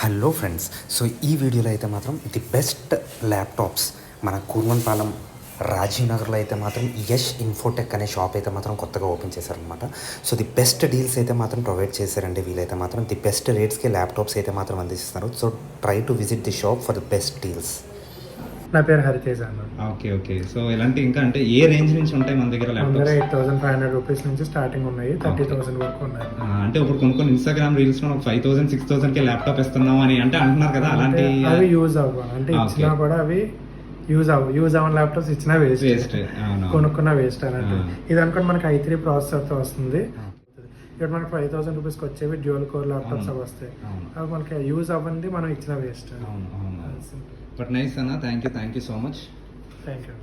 Hello friends, so ఈ వీడియోలో అయితే మాత్రం ది బెస్ట్ ల్యాప్టాప్స్ మన కూర్మన్పాలెం రాజీవ్ నగర్లో అయితే మాత్రం యష్ ఇన్ఫోటెక్ అనే షాప్ అయితే మాత్రం కొత్తగా ఓపెన్ చేశారనమాట. సో ది బెస్ట్ డీల్స్ అయితే మాత్రం ప్రొవైడ్ చేశారండి. వీలైతే మాత్రం ది బెస్ట్ రేట్స్కి ల్యాప్టాప్స్ అయితే మాత్రం అందిస్తున్నారు. So try to visit the shop for the best deals. నా పేరు హరితేజ్ అన్న. ఓకే. సో ఇలాంటి ఇంకా అంటే ఏ రేంజ్ నుంచి ఉంటాయి మన దగ్గర ల్యాప్టాప్స్? 8,500 రూపీస్ నుంచి స్టార్టింగ్ ఉన్నాయి, 30,000 వరకు ఉన్నాయి. అంటే ఇప్పుడు కొన్ని ఇన్స్టాగ్రామ్ రీల్స్ లో 5,000 6,000 కి ల్యాప్టాప్ ఇస్తున్నాం అని అంటే అంటున్నారు కదా, అలాంటి అవి యూజ్ అవ్వాలి అంటే ఇచ్చినా కూడా అవి యూజ్ అవ్వని ల్యాప్టాప్స్ ఇచ్చినా వేస్ట్, కొనుక్కున్నా వేస్ట్ అన్నట్టు. ఇది అనుకోండి మనకి i3 ప్రాసెసర్తో వస్తుంది. ఇక్కడ మనకి 5,000 రూపీస్కి వచ్చేవి డ్యూయల్ కోర్ ల్యాప్టాప్స్ అవి వస్తాయి. అవి మనకి యూజ్ అవ్వండి, మనం ఇచ్చిన వేస్ట్. బట్ నైస్ అన్న, thank you so much. Thank you.